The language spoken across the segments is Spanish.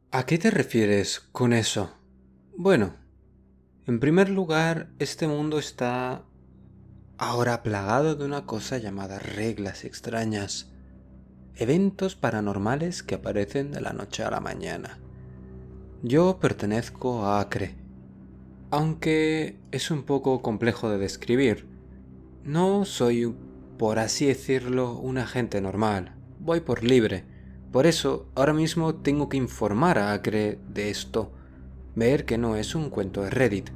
¿A qué te refieres con eso? Bueno, en primer lugar, este mundo está ahora plagado de una cosa llamada reglas extrañas, eventos paranormales que aparecen de la noche a la mañana. Yo pertenezco a Acre, aunque es un poco complejo de describir. No soy, por así decirlo, un agente normal. Voy por libre. Por eso, ahora mismo tengo que informar a Acre de esto. Ver que no es un cuento de Reddit.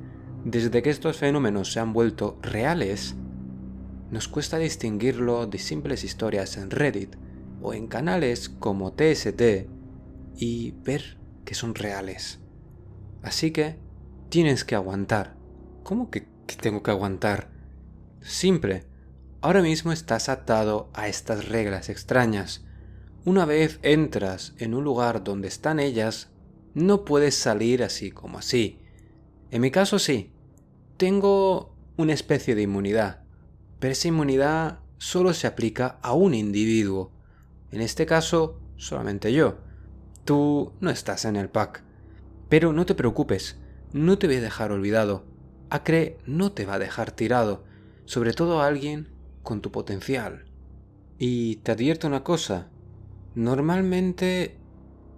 Desde que estos fenómenos se han vuelto reales, nos cuesta distinguirlo de simples historias en Reddit o en canales como TST y ver que son reales. Así que tienes que aguantar. ¿Cómo que tengo que aguantar? Simple. Ahora mismo estás atado a estas reglas extrañas. Una vez entras en un lugar donde están ellas, no puedes salir así como así. En mi caso sí, tengo una especie de inmunidad, pero esa inmunidad solo se aplica a un individuo. En este caso, solamente yo. Tú no estás en el pack. Pero no te preocupes, no te voy a dejar olvidado. Acre no te va a dejar tirado, sobre todo a alguien con tu potencial. Y te advierto una cosa, normalmente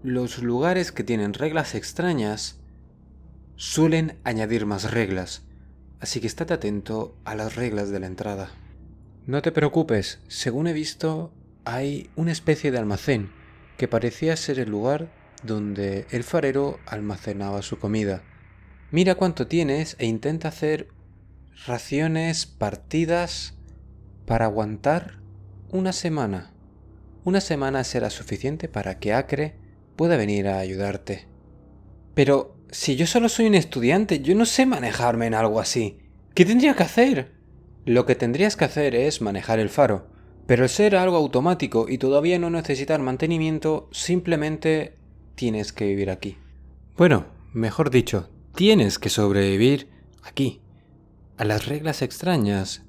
los lugares que tienen reglas extrañas suelen añadir más reglas, así que estate atento a las reglas de la entrada. No te preocupes, según he visto, hay una especie de almacén que parecía ser el lugar donde el farero almacenaba su comida. Mira cuánto tienes e intenta hacer raciones partidas para aguantar una semana. Una semana será suficiente para que Acre pueda venir a ayudarte. Pero si yo solo soy un estudiante, yo no sé manejarme en algo así. ¿Qué tendría que hacer? Lo que tendrías que hacer es manejar el faro. Pero al ser algo automático y todavía no necesitar mantenimiento, simplemente tienes que vivir aquí. Bueno, mejor dicho, tienes que sobrevivir aquí, a las reglas extrañas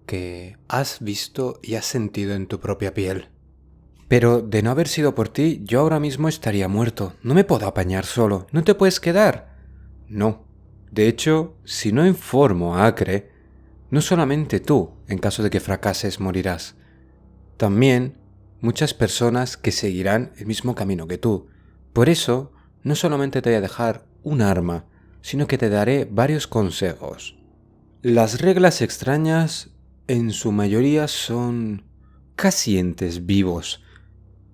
que has visto y has sentido en tu propia piel. Pero de no haber sido por ti, yo ahora mismo estaría muerto. No me puedo apañar solo. ¿No te puedes quedar? No. De hecho, si no informo a Acre, no solamente tú, en caso de que fracases, morirás. También muchas personas que seguirán el mismo camino que tú. Por eso, no solamente te voy a dejar un arma, sino que te daré varios consejos. Las reglas extrañas, en su mayoría, son casi entes vivos.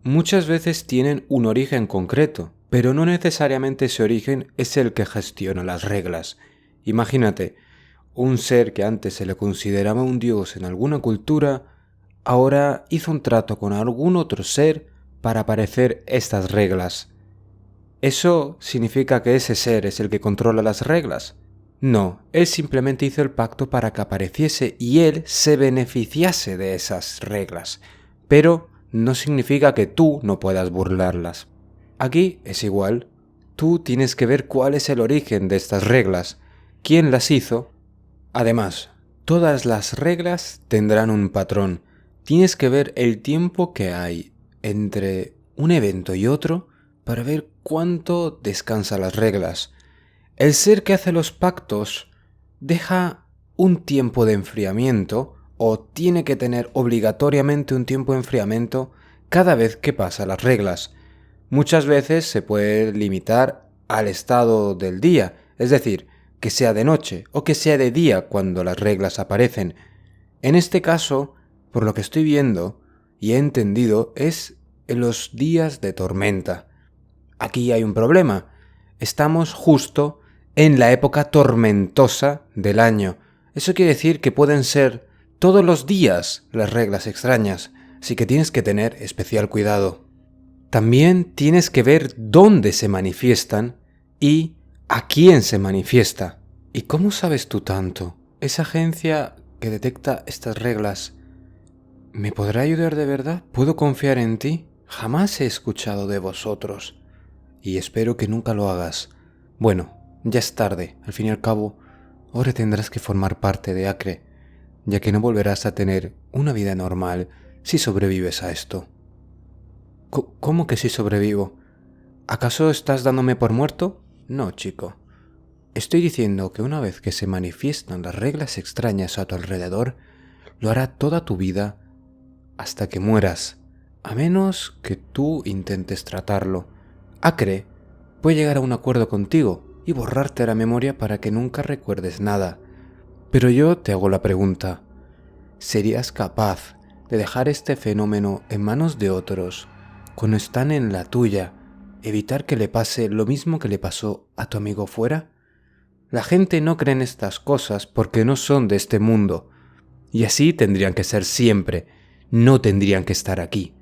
Muchas veces tienen un origen concreto, pero no necesariamente ese origen es el que gestiona las reglas. Imagínate, un ser que antes se le consideraba un dios en alguna cultura, ahora hizo un trato con algún otro ser para aparecer estas reglas. ¿Eso significa que ese ser es el que controla las reglas? No, él simplemente hizo el pacto para que apareciese y él se beneficiase de esas reglas, pero no significa que tú no puedas burlarlas. Aquí es igual, tú tienes que ver cuál es el origen de estas reglas, quién las hizo. Además, todas las reglas tendrán un patrón. Tienes que ver el tiempo que hay entre un evento y otro para ver cuánto descansan las reglas. El ser que hace los pactos deja un tiempo de enfriamiento o tiene que tener obligatoriamente un tiempo de enfriamiento cada vez que pasa las reglas. Muchas veces se puede limitar al estado del día, es decir, que sea de noche o que sea de día cuando las reglas aparecen. En este caso, por lo que estoy viendo y he entendido, es en los días de tormenta. Aquí hay un problema. Estamos justo en la época tormentosa del año. Eso quiere decir que pueden ser todos los días las reglas extrañas, así que tienes que tener especial cuidado. También tienes que ver dónde se manifiestan y a quién se manifiesta. ¿Y cómo sabes tú tanto? Esa agencia que detecta estas reglas, ¿me podrá ayudar de verdad? ¿Puedo confiar en ti? Jamás he escuchado de vosotros y espero que nunca lo hagas. Bueno, ya es tarde, al fin y al cabo, ahora tendrás que formar parte de Acre, ya que no volverás a tener una vida normal si sobrevives a esto. ¿Cómo que si sobrevivo? ¿Acaso estás dándome por muerto? No, chico. Estoy diciendo que una vez que se manifiestan las reglas extrañas a tu alrededor, lo hará toda tu vida hasta que mueras, a menos que tú intentes tratarlo. Acre puede llegar a un acuerdo contigo y borrarte la memoria para que nunca recuerdes nada. Pero yo te hago la pregunta, ¿serías capaz de dejar este fenómeno en manos de otros cuando están en la tuya, evitar que le pase lo mismo que le pasó a tu amigo fuera? La gente no cree en estas cosas porque no son de este mundo, y así tendrían que ser siempre, no tendrían que estar aquí.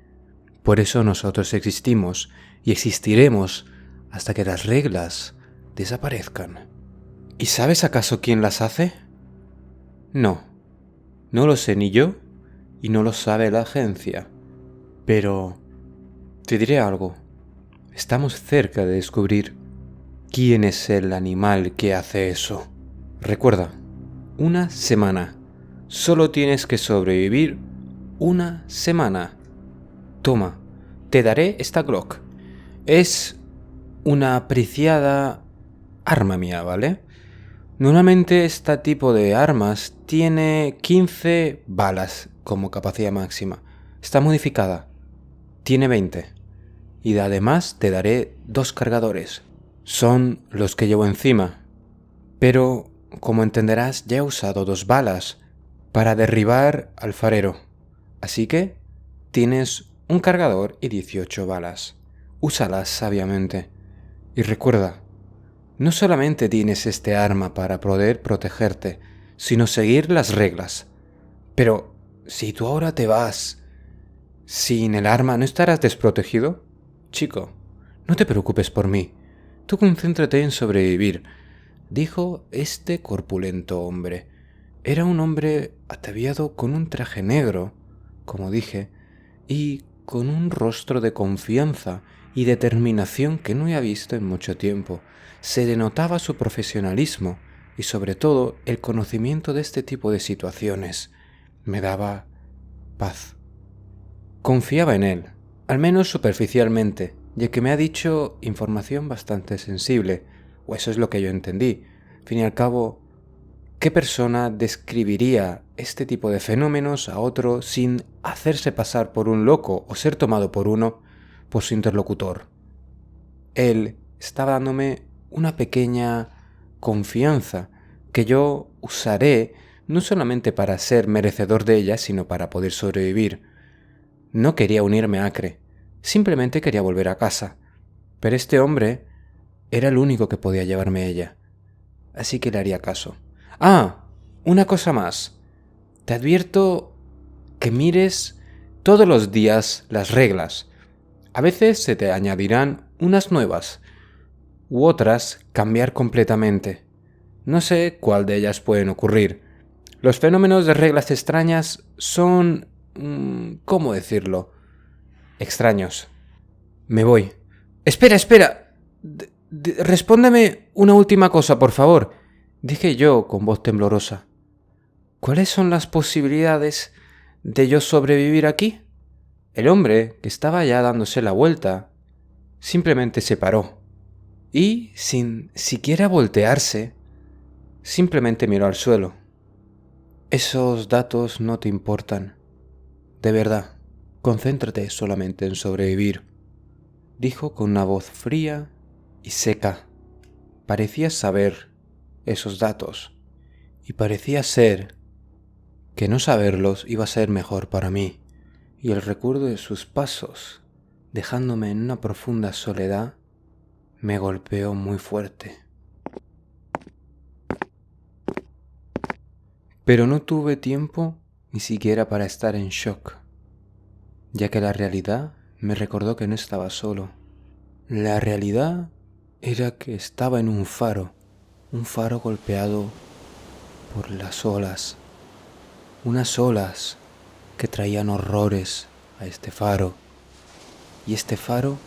Por eso nosotros existimos y existiremos hasta que las reglas desaparezcan. ¿Y sabes acaso quién las hace? No, no lo sé ni yo y no lo sabe la agencia. Pero te diré algo. Estamos cerca de descubrir quién es el animal que hace eso. Recuerda, 1 semana. Solo tienes que sobrevivir 1 semana. Toma, te daré esta Glock. Es una apreciada arma mía, ¿vale? Normalmente este tipo de armas tiene 15 balas como capacidad máxima. Está modificada. Tiene 20. Y además te daré 2 cargadores. Son los que llevo encima. Pero, como entenderás, ya he usado 2 balas para derribar al farero. Así que tienes un cargador y 18 balas. Úsalas sabiamente. Y recuerda, no solamente tienes este arma para poder protegerte, sino seguir las reglas. Pero, si tú ahora te vas sin el arma, ¿no estarás desprotegido? Chico, no te preocupes por mí. Tú concéntrate en sobrevivir, dijo este corpulento hombre. Era un hombre ataviado con un traje negro, como dije, y con un rostro de confianza y determinación que no había visto en mucho tiempo. Se denotaba su profesionalismo y sobre todo el conocimiento de este tipo de situaciones. Me daba paz. Confiaba en él, al menos superficialmente, ya que me ha dicho información bastante sensible, o eso es lo que yo entendí. Al fin y al cabo, ¿qué persona describiría este tipo de fenómenos a otro sin hacerse pasar por un loco o ser tomado por uno por su interlocutor? Él estaba dándome una pequeña confianza que yo usaré no solamente para ser merecedor de ella, sino para poder sobrevivir. No quería unirme a Acre, simplemente quería volver a casa, pero este hombre era el único que podía llevarme a ella, así que le haría caso. Ah, una cosa más. Te advierto que mires todos los días las reglas. A veces se te añadirán unas nuevas, u otras cambiar completamente. No sé cuál de ellas pueden ocurrir. Los fenómenos de reglas extrañas son... ¿cómo decirlo? Extraños. Me voy. Espera, espera. Respóndeme una última cosa, por favor, dije yo con voz temblorosa. ¿Cuáles son las posibilidades de yo sobrevivir aquí? El hombre, que estaba ya dándose la vuelta, simplemente se paró y, sin siquiera voltearse, simplemente miró al suelo. Esos datos no te importan. De verdad, concéntrate solamente en sobrevivir, dijo con una voz fría y seca. Parecía saber esos datos y parecía ser que no saberlos iba a ser mejor para mí, y el recuerdo de sus pasos, dejándome en una profunda soledad, me golpeó muy fuerte. Pero no tuve tiempo ni siquiera para estar en shock, ya que la realidad me recordó que no estaba solo. La realidad era que estaba en un faro golpeado por las olas, unas olas que traían horrores a este faro, y este faro,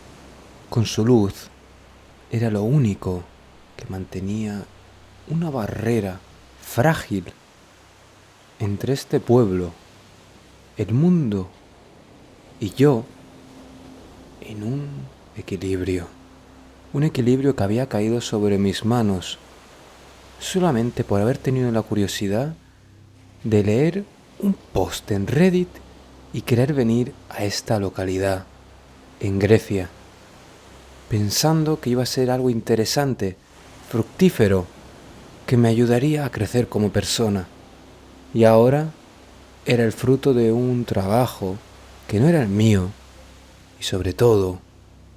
con su luz, era lo único que mantenía una barrera frágil entre este pueblo, el mundo y yo en un equilibrio. un equilibrio que había caído sobre mis manos, solamente por haber tenido la curiosidad de leer un post en Reddit y querer venir a esta localidad, en Grecia, pensando que iba a ser algo interesante, fructífero, que me ayudaría a crecer como persona. Y ahora era el fruto de un trabajo que no era el mío y sobre todo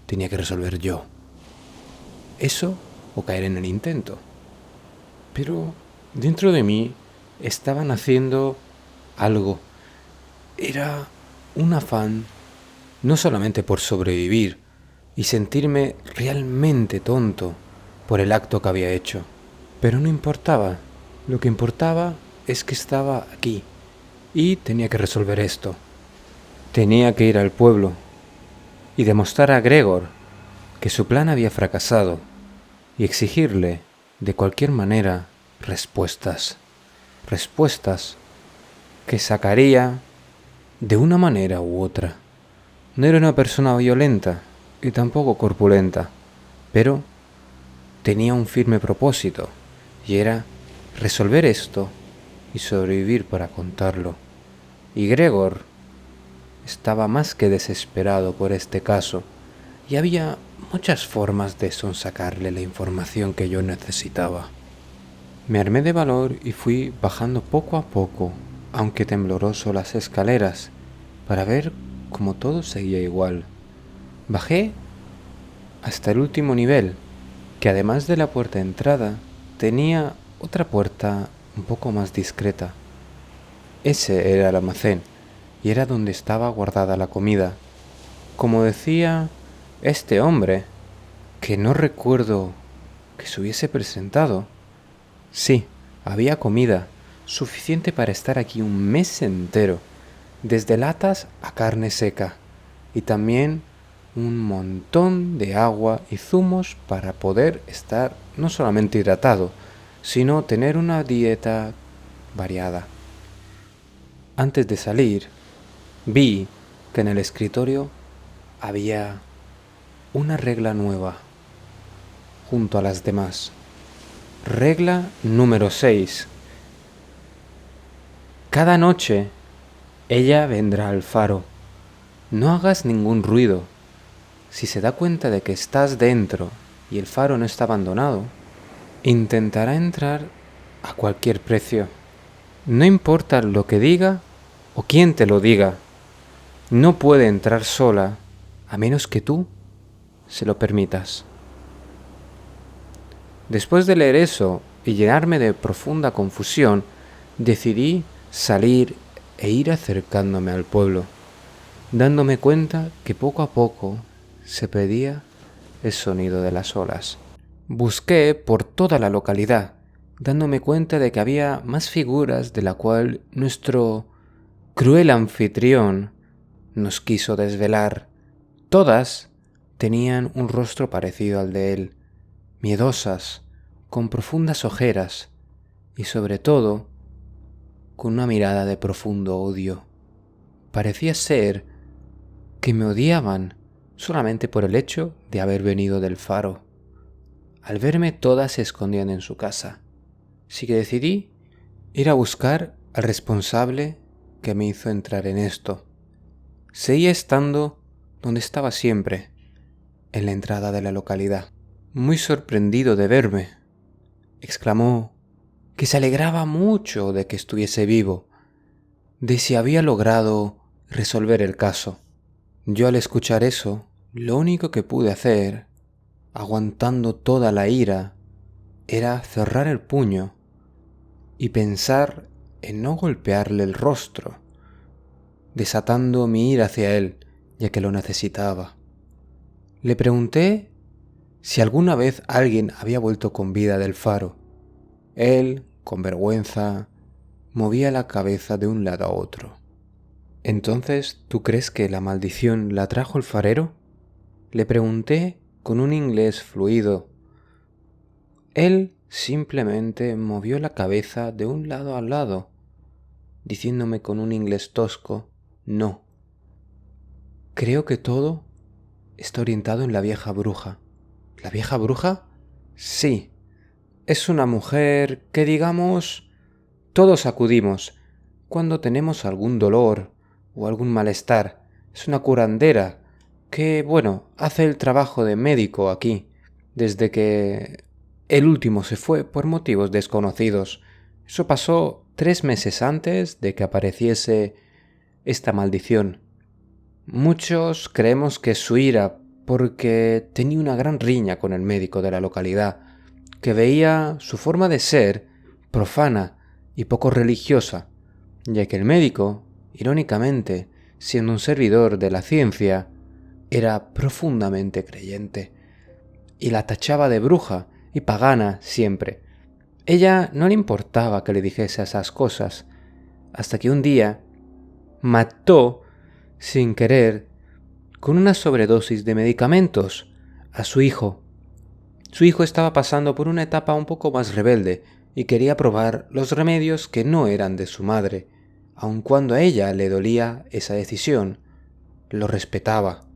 tenía que resolver yo. Eso o caer en el intento. Pero dentro de mí estaba naciendo algo. Era un afán no solamente por sobrevivir y sentirme realmente tonto por el acto que había hecho. Pero no importaba. Lo que importaba es que estaba aquí y tenía que resolver esto. Tenía que ir al pueblo y demostrar a Gregor que su plan había fracasado y exigirle, de cualquier manera, respuestas. Respuestas que sacaría de una manera u otra. No era una persona violenta y tampoco corpulenta, pero tenía un firme propósito y era resolver esto y sobrevivir para contarlo. Y Gregor estaba más que desesperado por este caso y había muchas formas de sonsacarle la información que yo necesitaba. Me armé de valor y fui bajando poco a poco, aunque tembloroso, las escaleras, para ver cómo todo seguía igual. Bajé hasta el último nivel, que además de la puerta de entrada, tenía otra puerta un poco más discreta. Ese era el almacén, y era donde estaba guardada la comida. Como decía este hombre, que no recuerdo que se hubiese presentado. Sí, había comida, suficiente para estar aquí un mes entero, desde latas a carne seca, y también un montón de agua y zumos para poder estar no solamente hidratado, sino tener una dieta variada. Antes de salir, vi que en el escritorio había una regla nueva junto a las demás. Regla número 6. Cada noche ella vendrá al faro. No hagas ningún ruido. Si se da cuenta de que estás dentro y el faro no está abandonado, intentará entrar a cualquier precio. No importa lo que diga o quién te lo diga. No puede entrar sola a menos que tú se lo permitas. Después de leer eso y llenarme de profunda confusión, decidí salir e ir acercándome al pueblo, dándome cuenta que poco a poco se perdía el sonido de las olas. Busqué por toda la localidad, dándome cuenta de que había más figuras de la cual nuestro cruel anfitrión nos quiso desvelar. Todas tenían un rostro parecido al de él, miedosas, con profundas ojeras y sobre todo con una mirada de profundo odio. Parecía ser que me odiaban solamente por el hecho de haber venido del faro. Al verme todas se escondían en su casa, así que decidí ir a buscar al responsable que me hizo entrar en esto. Seguía estando donde estaba siempre, en la entrada de la localidad. Muy sorprendido de verme, exclamó que se alegraba mucho de que estuviese vivo, de si había logrado resolver el caso. Yo al escuchar eso, lo único que pude hacer, aguantando toda la ira, era cerrar el puño y pensar en no golpearle el rostro, desatando mi ira hacia él, ya que lo necesitaba. Le pregunté si alguna vez alguien había vuelto con vida del faro. Él, con vergüenza, movía la cabeza de un lado a otro. ¿Entonces tú crees que la maldición la trajo el farero? Le pregunté con un inglés fluido. Él simplemente movió la cabeza de un lado al lado, diciéndome con un inglés tosco, no. Creo que todo está orientado en la vieja bruja, ¿La vieja bruja? Sí. Es una mujer que, digamos, todos acudimos cuando tenemos algún dolor o algún malestar. Es una curandera que, bueno, hace el trabajo de médico aquí, desde que el último se fue por motivos desconocidos. Eso pasó 3 meses antes de que apareciese esta maldición. Muchos creemos que es su ira porque tenía una gran riña con el médico de la localidad, que veía su forma de ser profana y poco religiosa, ya que el médico, irónicamente, siendo un servidor de la ciencia, era profundamente creyente, y la tachaba de bruja y pagana siempre. Ella no le importaba que le dijese esas cosas, hasta que un día mató, sin querer, con una sobredosis de medicamentos, a su hijo. Su hijo estaba pasando por una etapa un poco más rebelde y quería probar los remedios que no eran de su madre, aun cuando a ella le dolía esa decisión. Lo respetaba.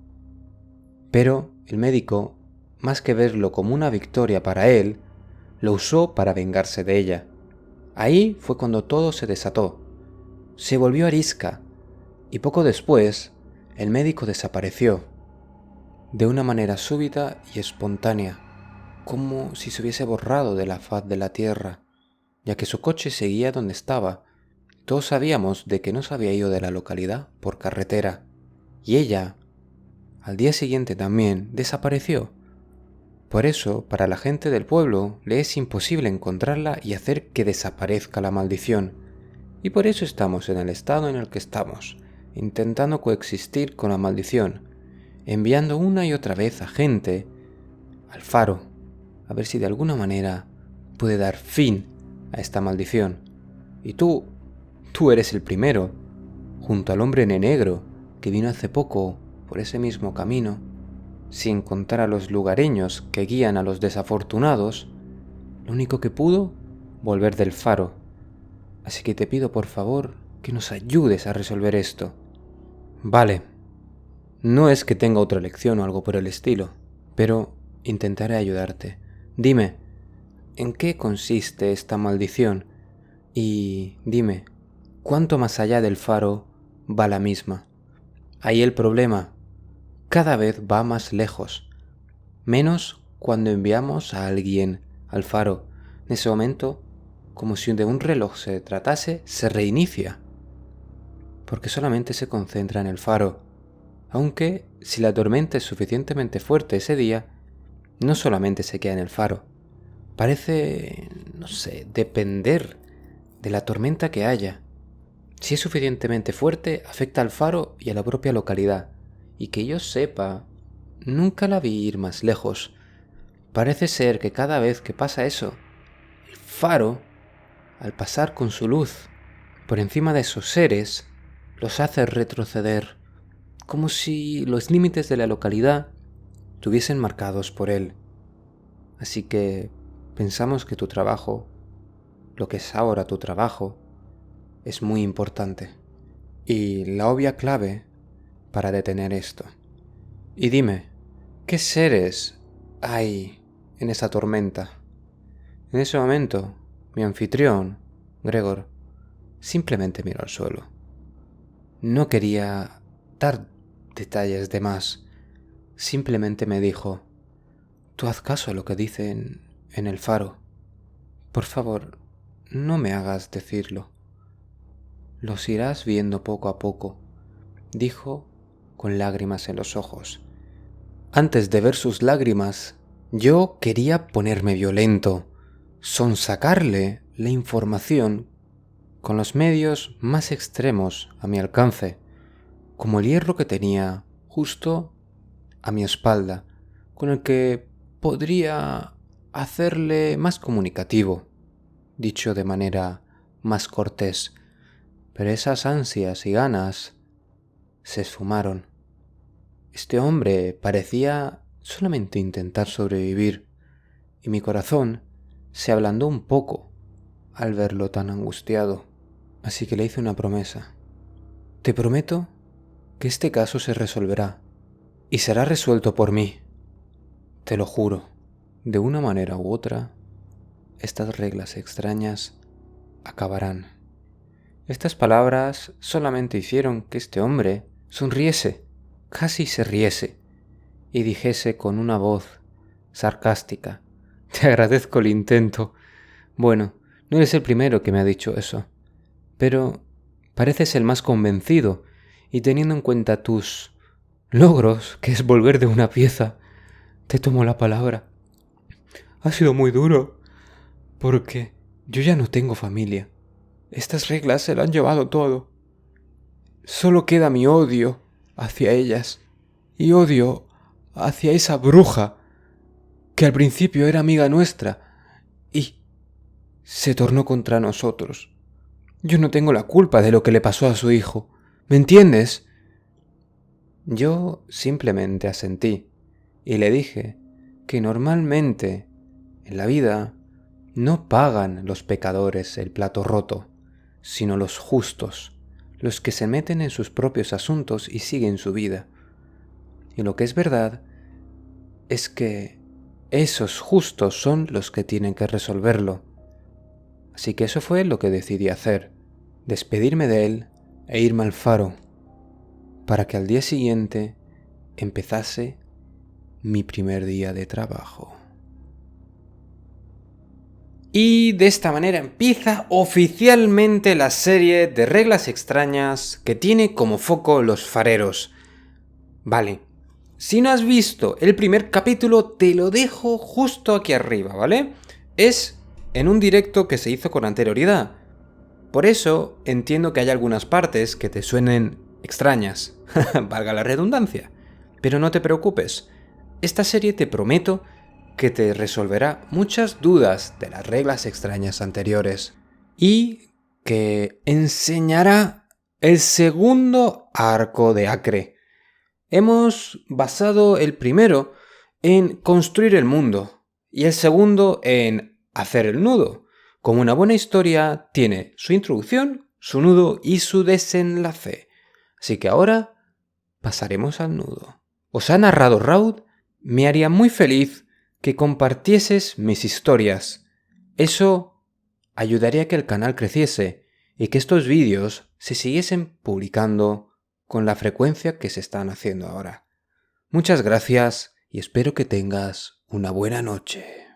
Pero el médico, más que verlo como una victoria para él, lo usó para vengarse de ella. Ahí fue cuando todo se desató. Se volvió arisca y poco después el médico desapareció, de una manera súbita y espontánea, como si se hubiese borrado de la faz de la tierra, ya que su coche seguía donde estaba. Todos sabíamos de que no se había ido de la localidad por carretera, y ella, al día siguiente también, desapareció. Por eso, para la gente del pueblo, le es imposible encontrarla y hacer que desaparezca la maldición. Y por eso estamos en el estado en el que estamos, intentando coexistir con la maldición, enviando una y otra vez a gente al faro, a ver si de alguna manera puede dar fin a esta maldición. Y tú eres el primero, junto al hombre negro que vino hace poco por ese mismo camino, sin contar a los lugareños que guían a los desafortunados. Lo único que pudo, volver del faro. Así que te pido por favor que nos ayudes a resolver esto. Vale, no es que tenga otra lección o algo por el estilo, pero intentaré ayudarte. Dime, ¿en qué consiste esta maldición? Y dime, ¿cuánto más allá del faro va la misma? Ahí el problema, cada vez va más lejos, menos cuando enviamos a alguien al faro. En ese momento, como si de un reloj se tratase, se reinicia, porque solamente se concentra en el faro. Aunque, si la tormenta es suficientemente fuerte ese día, no solamente se queda en el faro. Parece, no sé, depender de la tormenta que haya. Si es suficientemente fuerte, afecta al faro y a la propia localidad. Y que yo sepa, nunca la vi ir más lejos. Parece ser que cada vez que pasa eso, el faro, al pasar con su luz por encima de esos seres, los hace retroceder, como si los límites de la localidad estuviesen marcados por él. Así que pensamos que tu trabajo, lo que es ahora tu trabajo, es muy importante y la obvia clave para detener esto. Y dime, ¿qué seres hay en esa tormenta? En ese momento, mi anfitrión, Gregor, simplemente miró al suelo. No quería dar detalles de más. Simplemente me dijo: tú haz caso a lo que dicen en el faro. Por favor, no me hagas decirlo. Los irás viendo poco a poco, dijo con lágrimas en los ojos. Antes de ver sus lágrimas, yo quería ponerme violento, sonsacarle la información con los medios más extremos a mi alcance, como el hierro que tenía justo a mi espalda, con el que podría hacerle más comunicativo, dicho de manera más cortés. Pero esas ansias y ganas se esfumaron. Este hombre parecía solamente intentar sobrevivir, y mi corazón se ablandó un poco al verlo tan angustiado. Así que le hice una promesa. Te prometo que este caso se resolverá, y será resuelto por mí. Te lo juro. de una manera u otra, estas reglas extrañas acabarán. Estas palabras solamente hicieron que este hombre sonriese, casi se riese, y dijese con una voz sarcástica: «Te agradezco el intento. Bueno, no eres el primero que me ha dicho eso, pero pareces el más convencido, y teniendo en cuenta tus logros, que es volver de una pieza, te tomo la palabra. Ha sido muy duro, porque yo ya no tengo familia. Estas reglas se lo han llevado todo. Solo queda mi odio hacia ellas, y odio hacia esa bruja que al principio era amiga nuestra y se tornó contra nosotros. Yo no tengo la culpa de lo que le pasó a su hijo. ¿Me entiendes?» Yo simplemente asentí y le dije que normalmente en la vida no pagan los pecadores el plato roto, sino los justos, los que se meten en sus propios asuntos y siguen su vida. Y lo que es verdad es que esos justos son los que tienen que resolverlo. Así que eso fue lo que decidí hacer, despedirme de él e irme al faro, para que al día siguiente empezase mi primer día de trabajo. Y de esta manera empieza oficialmente la serie de reglas extrañas que tiene como foco los fareros. Vale, si no has visto el primer capítulo, te lo dejo justo aquí arriba, ¿vale? Es en un directo que se hizo con anterioridad. Por eso entiendo que hay algunas partes que te suenen extrañas, valga la redundancia. Pero no te preocupes, esta serie te prometo que te resolverá muchas dudas de las reglas extrañas anteriores y que enseñará el segundo arco de Acre. Hemos basado el primero en construir el mundo y el segundo en hacer el nudo. Como una buena historia tiene su introducción, su nudo y su desenlace. Así que ahora pasaremos al nudo. ¿Os ha narrado Raud? Me haría muy feliz que compartieses mis historias. Eso ayudaría a que el canal creciese y que estos vídeos se siguiesen publicando con la frecuencia que se están haciendo ahora. Muchas gracias y espero que tengas una buena noche.